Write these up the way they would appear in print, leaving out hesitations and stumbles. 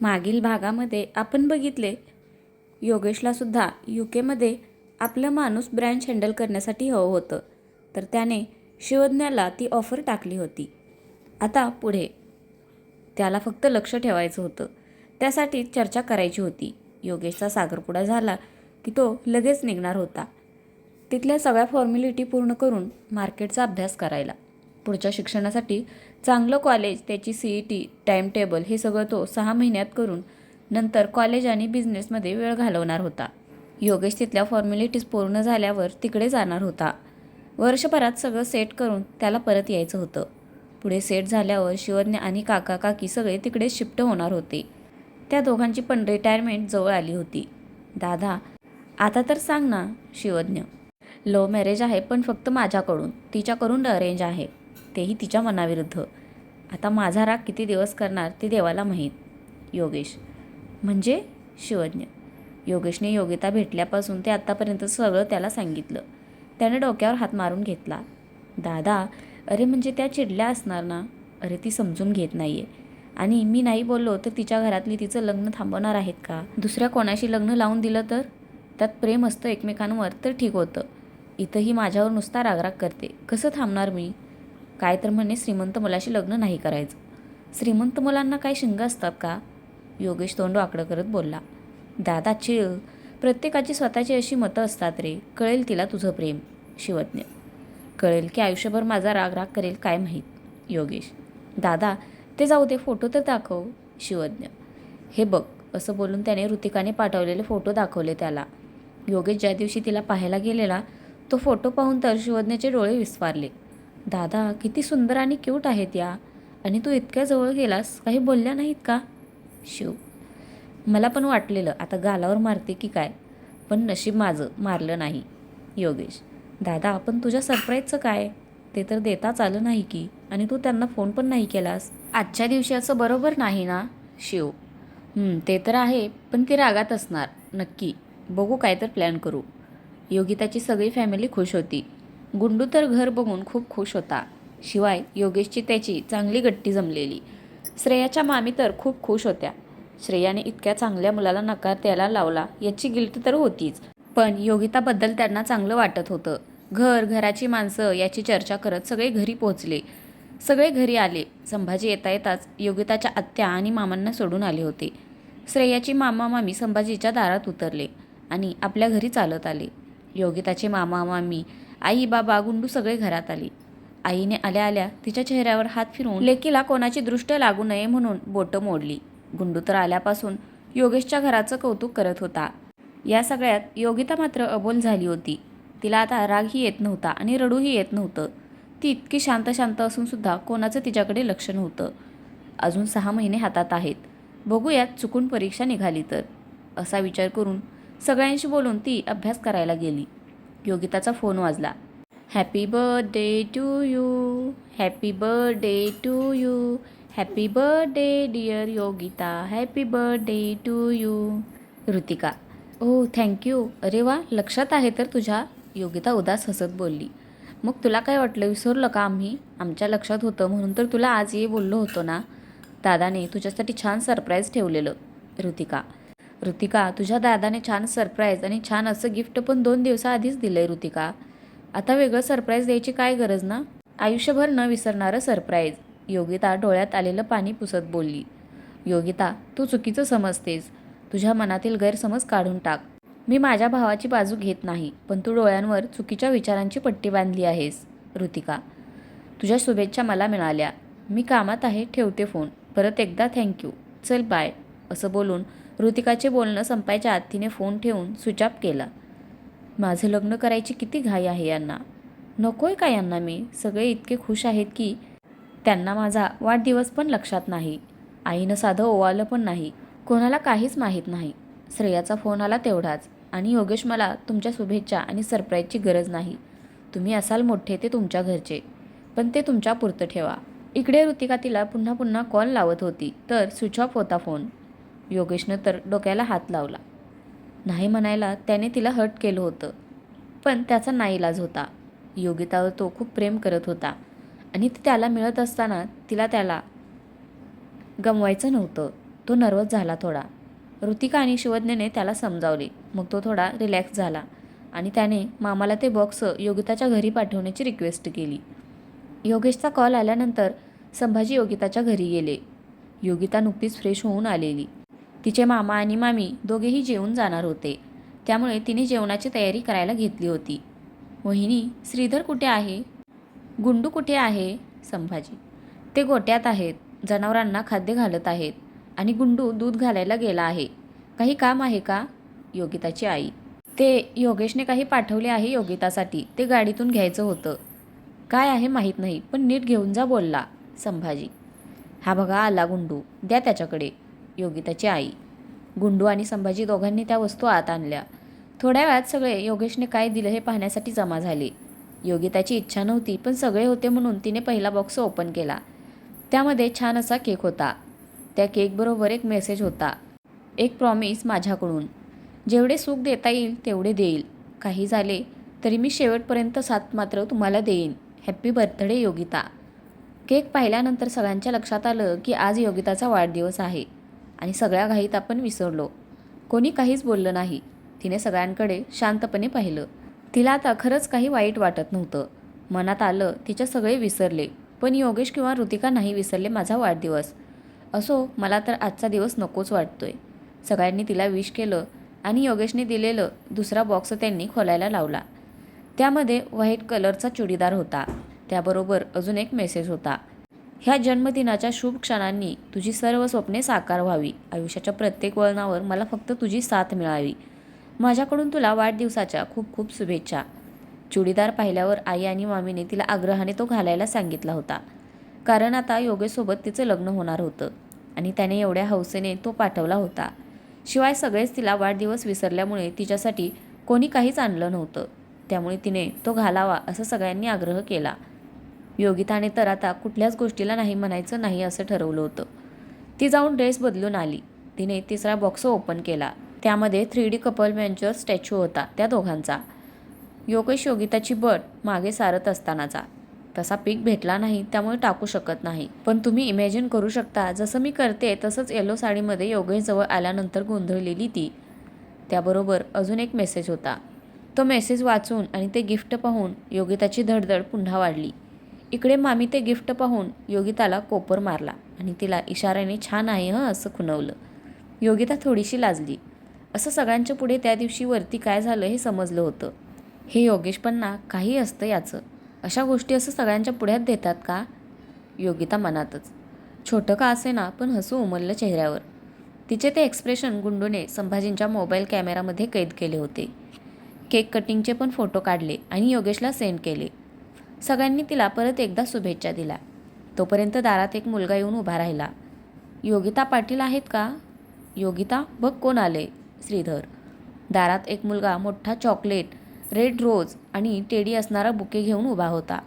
मागील भागामध्ये आपण बघितले योगेशला सुद्धा UK मध्ये आपलं माणूस ब्रँच हँडल करण्यासाठी हवं होतं, तर त्याने शिवज्ञाला ती ऑफर टाकली होती. आता पुढे त्याला फक्त लक्ष ठेवायचं होतं, त्यासाठी चर्चा करायची होती. योगेशचा साखरपुडा झाला की तो लगेच निघणार होता, तिथल्या सगळ्या फॉर्मॅलिटी पूर्ण करून मार्केटचा अभ्यास करायला. पुढच्या शिक्षणासाठी चांगलं कॉलेज, त्याची CET, टाईम टेबल हे सगळं तो 6 महिन्यात करून नंतर कॉलेज आणि बिझनेसमध्ये वेळ घालवणार होता. योगेश तिथल्या फॉर्मॅलिटीज पूर्ण झाल्यावर तिकडे जाणार होता. वर्षभरात सगळं सेट करून त्याला परत यायचं होतं. पुढे सेट झाल्यावर शिवज्ञ आणि काका काकी सगळे तिकडे शिफ्ट होणार होते. त्या दोघांची पण रिटायरमेंट जवळ आली होती. दादा, आता तर सांग ना. शिवज्ञ: लव्ह मॅरेज आहे, पण फक्त माझ्याकडून. तिच्याकडून अरेंज आहे, तेही तिच्या मनाविरुद्ध. आता माझा राग किती दिवस करणार ते देवाला माहीत. योगेश: म्हणजे? शिवज्ञ: योगेशने योगिता भेटल्यापासून ते आत्तापर्यंत सगळं त्याला सांगितलं. त्याने डोक्यावर हात मारून घेतला. दादा, अरे म्हणजे त्या चिडल्या असणार ना. अरे ती समजून घेत नाहीये, आणि मी नाही बोललो तर तिच्या घरातली तिचं लग्न थांबवणार आहेत का? दुसऱ्या कोणाशी लग्न लावून दिलं तर? त्यात प्रेम असतं एकमेकांवर तर ठीक होतं. इथंही माझ्यावर नुसता रागराग करते. कसं थांबणार मी? काय तर म्हणे श्रीमंत मुलाशी लग्न नाही करायचं. श्रीमंत मुलांना काय शिंग असतात का? योगेश तोंड वाकडं करत बोलला. दादा चिल, प्रत्येकाची स्वतःची अशी मतं असतात रे. कळेल तिला तुझं प्रेम. शिवज्ञ: कळेल की आयुष्यभर माझा राग राग करेल काय माहीत. योगेश: दादा, ते जाऊ दे, फोटो तर दाखव. शिवज्ञ: हे बघ. असं बोलून त्याने ऋतिकाने पाठवलेले फोटो दाखवले त्याला. योगेश ज्या दिवशी तिला पाहायला गेलेला तो फोटो पाहून तर शिवज्ञाचे डोळे विस्फारले. दादा, किती सुंदर आणि क्यूट आहेत या. आणि तू इतक्या जवळ गेलास, काही बोलल्या नाहीत का? शिव: मला पण वाटलेलं आता गालावर मारते की काय, पण नशीब माझं मारलं नाही. योगेश: दादा, पण तुझ्या सरप्राईजचं काय? ते तर देताच आलं नाही की, आणि तू त्यांना फोन पण नाही केलास. आजच्या दिवशी असं बरोबर नाही ना. शिव: ते तर आहे, पण ती रागात असणार नक्की. बघू काय तर प्लॅन करू. योगिताची सगळी फॅमिली खुश होती. गुंडू तर घर बघून खूप खुश होता. शिवाय योगेशची त्याची चांगली गट्टी जमलेली. श्रेयाच्या मामी तर खूप खुश होत्या. श्रेयाने इतक्या चांगल्या मुलाला नकार द्यायला लावला याची गिल्ट तर होतीच, पण योगिताबद्दल त्यांना चांगलं वाटत होतं. घराची माणसं याची चर्चा करत सगळे घरी पोहोचले. सगळे घरी आले. संभाजी येता येताच योगिताच्या आत्या आणि मामांना सोडून आले होते. श्रेयाची मामा मामी संभाजीच्या दारात उतरले आणि आपल्या घरी चालत आले. योगिताचे मामा मामी, आई बाबा गुंडू सगळे घरात आले. आईने आल्या आल्या तिच्या चेहऱ्यावर हात फिरवून लेकीला कोणाची दृष्ट लागू नये म्हणून बोटं मोडली. गुंडू तर आल्यापासून योगेशच्या घराचं कौतुक करत होता. या सगळ्यात योगिता मात्र अबोल झाली होती. तिला आता रागही येत नव्हता आणि रडूही येत नव्हतं. ती इतकी शांत शांत असून सुद्धा कोणाचं तिच्याकडे लक्ष नव्हतं. अजून 6 महिने हातात आहेत. बघूयात चुकून परीक्षा निघाली तर, असा विचार करून सगळ्यांशी बोलून ती अभ्यास करायला गेली. योगिताचा फोन वाजला. Happy birthday to you, happy birthday to you, happy birthday dear Yogita, happy birthday to you. Ritika: oh thank you. अरे वा, लक्षात आहे तर तुझ्या. योगिता उदास हसत बोलली. मग तुला काय वाटलं, विसरलं का आम्ही? आमच्या लक्षात होतं म्हणून तर तुला आज ये बोललो होतो ना. दादाने तुझ्यासाठी छान सरप्राईज ठेवलेलं. ऋतिका, तुझ्या दादाने छान सरप्राईज आणि छान असं गिफ्ट पण 2 दिवसाआधीच दिलंय ऋतिका. आता वेगळं सरप्राईज द्यायची काय गरज ना. आयुष्यभर न विसरणारं सरप्राईज. योगिता डोळ्यात आलेलं पाणी पुसत बोलली. योगिता, तू चुकीचं समजतेस. तुझ्या मनातील गैरसमज काढून टाक. मी माझ्या भावाची बाजू घेत नाही, पण तू डोळ्यांवर चुकीच्या विचारांची पट्टी बांधली आहेस. ऋतिका: तुझ्या शुभेच्छा मला मिळाल्या. मी कामात आहे, ठेवते फोन. परत एकदा थँक्यू. चल बाय. असं बोलून ऋतिकाचे बोलणं संपायच्या आत तिने फोन ठेवून स्विच ऑफ केला. माझं लग्न करायची किती घाई आहे यांना. नकोय का यांना मी? सगळे इतके खुश आहेत की त्यांना माझा वाढदिवस पण लक्षात नाही. आईनं साधं ओवाळलं पण नाही. कोणाला काहीच माहीत नाही. श्रेयाचा फोन आला तेवढाच. आणि योगेश, मला तुमच्या शुभेच्छा आणि सरप्राईजची गरज नाही. तुम्ही असाल मोठे ते तुमच्या घरचे, पण ते तुमच्या पुरतं ठेवा. इकडे ऋतिका तिला पुन्हा पुन्हा कॉल लावत होती तर स्विच ऑफ होता फोन. योगेशनं तर डोक्याला हात लावला. नाही म्हणायला त्याने तिला हर्ट केलं होतं, पण त्याचा नाईलाज होता. योगितावर तो खूप प्रेम करत होता आणि ती त्याला मिळत असताना तिला त्याला गमवायचं नव्हतं. तो नर्वस झाला थोडा. ऋतिका आणि शिवज्ञने त्याला समजावले. मग तो थोडा रिलॅक्स झाला आणि त्याने मामाला ते बॉक्स योगिताच्या घरी पाठवण्याची रिक्वेस्ट केली. योगेशचा कॉल आल्यानंतर संभाजी योगिताच्या घरी गेले. योगिता नुकतीच फ्रेश होऊन आलेली. तिचे मामा आणि मामी दोघेही जेवून जाणार होते, त्यामुळे तिने जेवणाची तयारी करायला घेतली होती. वहिनी, श्रीधर कुठे आहे? गुंडू कुठे आहे? संभाजी. ते गोट्यात आहेत, जनावरांना खाद्य घालत आहेत आणि गुंडू दूध घालायला गेला आहे. काही काम आहे का? योगिताची आई. ते योगेशने काही पाठवले आहे योगितासाठी, ते गाडीतून घ्यायचं होतं. काय आहे माहीत नाही, पण नीट घेऊन जा बोलला. संभाजी. हा बघा आला गुंडू, द्या त्याच्याकडे. योगिताची आई. गुंडू आणि संभाजी दोघांनी त्या वस्तू आत आणल्या. थोड्या वेळात सगळे योगेशने काय दिलं हे पाहण्यासाठी जमा झाले. योगिताची इच्छा नव्हती, पण सगळे होते म्हणून तिने पहिला बॉक्स ओपन केला. त्यामध्ये छान असा केक होता. त्या केकबरोबर एक मेसेज होता. एक प्रॉमिस माझ्याकडून. जेवढे सुख देता येईल तेवढे देईल. काही झाले तरी मी शेवटपर्यंत साथ मात्र तुम्हाला देईन. Happy birthday Yogita. केक पाहिल्यानंतर सगळ्यांच्या लक्षात आलं की आज योगिताचा वाढदिवस आहे आणि सगळ्या घाईत आपण विसरलो. कोणी काहीच बोललं नाही. तिने सगळ्यांकडे शांतपणे पाहिलं. तिला आता खरंच काही वाईट वाटत नव्हतं. मनात आलं तिच्या सगळे विसरले, पण योगेश किंवा ऋतिका नाही विसरले माझा वाढदिवस. असो, मला तर आजचा दिवस नकोच वाटतोय. सगळ्यांनी तिला विश केलं आणि योगेशने दिलेलं दुसरा बॉक्स त्यांनी खोलायला लावला. त्यामध्ये व्हाईट कलरचा चुडीदार होता. त्याबरोबर अजून एक मेसेज होता. ह्या जन्मदिनाच्या शुभ क्षणांनी तुझी सर्व स्वप्ने साकार व्हावी. आयुष्याच्या प्रत्येक वळणावर मला फक्त तुझी साथ मिळावी. माझ्याकडून तुला वाढदिवसाच्या खूप खूप शुभेच्छा. चुडीदार पाहिल्यावर आई आणि मामीने तिला आग्रहाने तो घालायला सांगितला होता, कारण आता योगेशसोबत तिचं लग्न होणार होतं आणि त्याने एवढ्या हौसेने तो पाठवला होता. शिवाय सगळेच तिला वाढदिवस विसरल्यामुळे तिच्यासाठी कोणी काहीच आणलं नव्हतं. त्यामुळे तिने तो घालावा असं सगळ्यांनी आग्रह केला. योगिताने तर आता कुठल्याच गोष्टीला नाही म्हणायचं नाही असं ठरवलं होतं. ती जाऊन ड्रेस बदलून आली. तिने तिसरा बॉक्स ओपन केला. त्यामध्ये 3D कपल मॅनचा स्टॅच्यू होता, त्या दोघांचा. योगेश योगिताची बट मागे सारत असतानाचा. तसा पिक भेटला नाही, त्यामुळे टाकू शकत नाही, पण तुम्ही इमॅजिन करू शकता जसं मी करते तसंच येलो साडीमध्ये योगेशजवळ आल्यानंतर गोंधळलेली ती. त्याबरोबर अजून एक मेसेज होता. तो मेसेज वाचून आणि ते गिफ्ट पाहून योगिताची धडधड पुन्हा वाढली. इकडे मामी ते गिफ्ट पाहून योगिताला कोपर मारला आणि तिला इशाऱ्याने छान आहे हं असं खुणवलं. योगिता थोडीशी लाजली. असं सगळ्यांच्या पुढे त्या दिवशी वरती काय झालं हे समजलं होतं. हे योगेश पण ना काही असतं याचं. अशा गोष्टी असं सगळ्यांच्या पुढ्यात देतात का? योगिता मनातच. छोटं का असे ना, पण हसू उमललं चेहऱ्यावर. तिचे ते एक्सप्रेशन गुंडूने संभाजींच्या मोबाईल कॅमेरामध्ये कैद केले होते. केक कटिंगचे पण फोटो काढले आणि योगेशला सेंड केले. सगळ्यांनी तिला परत एकदा शुभेच्छा दिल्या. तोपर्यंत दारात एक मुलगा येऊन उभा राहिला. योगिता पाटील आहेत का? योगिता, बघ कोण आले. श्रीधर. दारात एक मुलगा मोठा चॉकलेट, रेड रोज आणि टेडी असणारा बुके घेऊन उभा होता.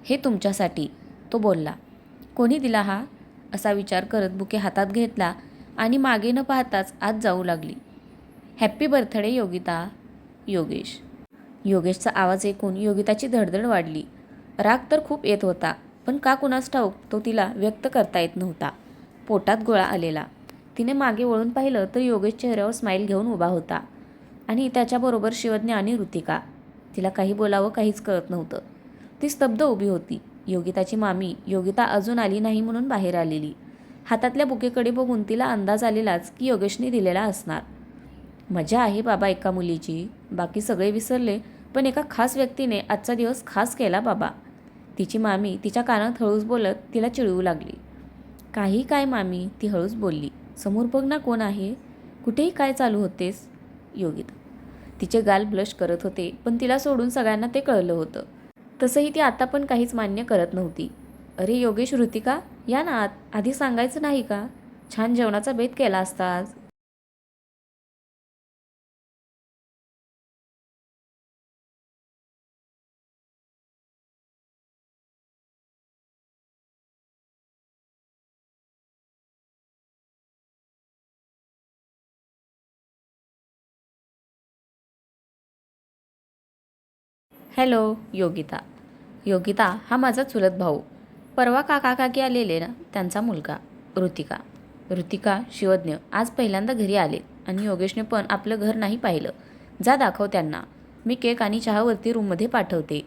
हे तुमच्यासाठी, तो बोलला. कोणी दिला हा? असा विचार करत बुके हातात घेतला आणि मागे न पाहताच आत जाऊ लागली. Happy birthday Yogita. योगेश. योगेशचा आवाज ऐकून योगिताची धडधड वाढली. राग तर खूप येत होता, पण का कुणास ठाऊक तो तिला व्यक्त करता येत नव्हता. पोटात गोळा आलेला. तिने मागे वळून पाहिलं तर योगेश चेहऱ्यावर स्माईल घेऊन उभा होता आणि त्याच्याबरोबर शिवज्ञ आणि ऋतिका. तिला काही बोलावं काहीच कळत नव्हतं. ती स्तब्ध उभी होती. योगिताची मामी योगिता अजून आली नाही म्हणून बाहेर आलेली. हातातल्या बुकेकडे बघून तिला अंदाज आलेलाच की योगेशने दिलेला असणार. मजा आहे बाबा एका मुलीची. बाकी सगळे विसरले, पण एका खास व्यक्तीने आजचा दिवस खास केला बाबा. तिची मामी तिच्या कानात हळूच बोलत तिला चिडवू लागली. काही काय मामी, ती हळूच बोलली. समोर बघ ना कोण आहे. कुठेही काय चालू होतेस? योगिता. तिचे गाल ब्लश करत होते, पण तिला सोडून सगळ्यांना ते कळलं होतं. तसंही ती आता पण काहीच मान्य करत नव्हती. अरे योगेश, ऋतिका, या ना आत. आधी सांगायचं नाही का? छान जेवणाचा बेत केला असता आज. हॅलो. योगिता. योगिता, हा माझा चुलत भाऊ. परवा काका काकी आलेले ना, त्यांचा मुलगा. ऋतिका. ऋतिका, शिवज्ञ आज पहिल्यांदा घरी आले आणि योगेशने पण आपलं घर नाही पाहिलं. जा दाखव त्यांना. मी केक आणि चहावरती रूममध्ये पाठवते.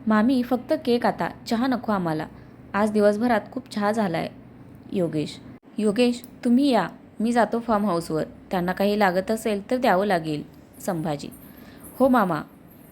मामी फक्त केक आता, चहा नको आम्हाला. आज दिवसभरात खूप चहा झालाय. योगेश तुम्ही या. मी जातो फार्म हाऊसवर. त्यांना काही लागत असेल तर द्यावं लागेल. संभाजी. हो मामा.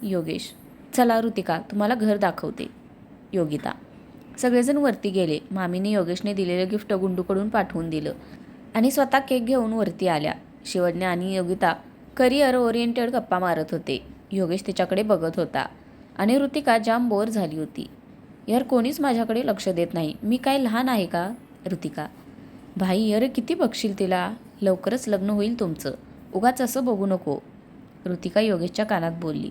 योगेश. चला ऋतिका, तुम्हाला घर दाखवते. योगिता. सगळेजण वरती गेले. मामीने योगेशने दिलेलं गिफ्ट गुंडूकडून पाठवून दिलं आणि स्वतः केक घेऊन वरती आल्या. शिवज्ञ आणि योगिता करिअर ओरिएंटेड गप्पा मारत होते. योगेश तिच्याकडे बघत होता आणि ऋतिका जाम बोर झाली होती. यार कोणीच माझ्याकडे लक्ष देत नाही. मी काय लहान आहे का? ऋतिका. भाई अरे किती बघशील तिला. लवकरच लग्न होईल तुमचं. उगाच असं बघू नको. ऋतिका योगेशच्या कानात बोलली.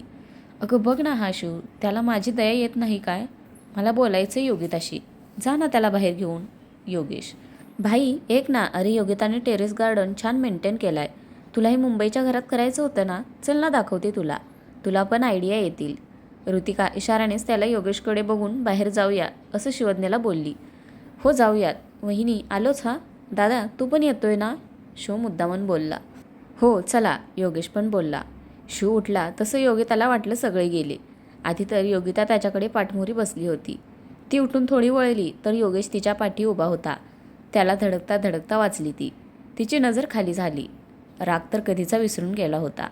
अगं बघ ना हा शिव, त्याला माझी दया येत नाही काय? मला बोलायचं योगिताशी. जा ना त्याला बाहेर घेऊन. योगेश. भाई एक ना. अरे योगिताने टेरेस गार्डन छान मेंटेन केलाय. तुलाही मुंबईच्या घरात करायचं होतं ना. चल ना दाखवते तुला पण आयडिया येतील. ऋतिका इशाऱ्यानेच त्याला योगेशकडे बघून बाहेर जाऊया असं शिवज्ञला बोलली. हो जाऊयात. वहिनी आलोच हा. दादा तू पण येतोय ना? शिव मुद्दामून बोलला. हो चला. योगेश पण बोलला. शिव उठला तसं योगिताला वाटलं सगळे गेले. आधी तर योगिता त्याच्याकडे पाठमोरी बसली होती. ती उठून थोडी वळली तर योगेश तिच्या पाठी उभा होता. त्याला धडकता धडकता वाचली ती. तिची नजर खाली झाली. राग तर कधीचा विसरून गेला होता.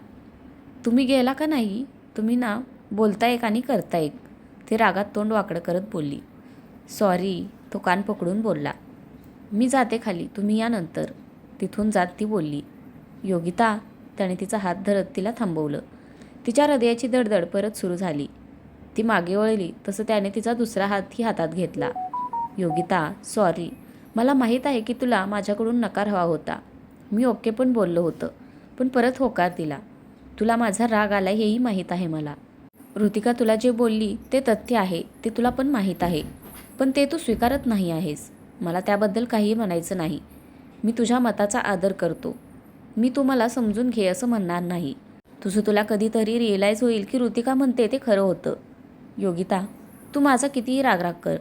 तुम्ही गेला का नाही? तुम्ही ना बोलता एक आणि करता एक. ती रागात तोंड वाकडं करत बोलली. सॉरी. तो कान पकडून बोलला. मी जाते खाली, तुम्ही या नंतर. तिथून जात ती बोलली. योगिता. त्याने तिचा हात धरत तिला थांबवलं. तिच्या हृदयाची धडधड परत सुरू झाली. ती मागे वळली तसं त्याने तिचा दुसरा हातही हातात घेतला. योगिता सॉरी. मला माहीत आहे की तुला माझ्याकडून नकार हवा होता. मी ओके पण बोललो होतं, पण परत होकार दिला. तुला माझा राग आला हेही माहीत आहे मला. ऋतिका तुला जे बोलली ते तथ्य आहे, ते तुला पण माहीत आहे, पण ते तू स्वीकारत नाही आहेस. मला त्याबद्दल काहीही म्हणायचं नाही. मी तुझ्या मताचा आदर करतो. मी तू मला समजून घे असं म्हणणार नाही. तुला कधीतरी रिअलाईज होईल की ऋतिका म्हणते ते खरं होतं. योगिता तू माझा कितीही रागराग कर,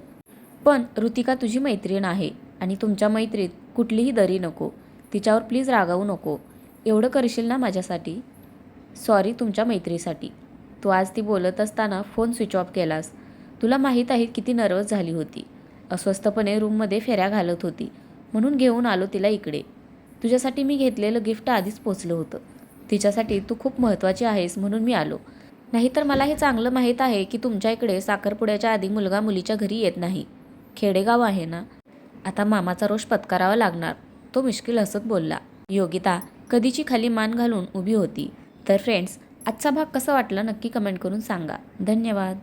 पण ऋतिका तुझी मैत्रीण आहे आणि तुमच्या मैत्रीत कुठलीही दरी नको. तिच्यावर प्लीज रागावू नको. एवढं करशील ना माझ्यासाठी? सॉरी तुमच्या मैत्रीसाठी. तू आज ती बोलत असताना फोन स्विच ऑफ केलास. तुला माहीत आहे किती नर्वस झाली होती. अस्वस्थपणे रूममध्ये फेऱ्या घालत होती, म्हणून घेऊन आलो तिला इकडे. तुझ्यासाठी मी घेतलेलं गिफ्ट आधीच पोचलं होतं. तिच्यासाठी तू खूप महत्त्वाची आहेस म्हणून मी आलो. नाहीतर मला हे चांगलं माहीत आहे की तुमच्या इकडे साखरपुड्याच्या आधी मुलगा मुलीच्या घरी येत नाही. खेडेगाव आहे ना. आता मामाचा रोष पत्करावा लागणार. तो मिश्किल हसत बोलला. योगिता कधीची खाली मान घालून उभी होती. तर फ्रेंड्स आजचा भाग कसा वाटला नक्की कमेंट करून सांगा. धन्यवाद.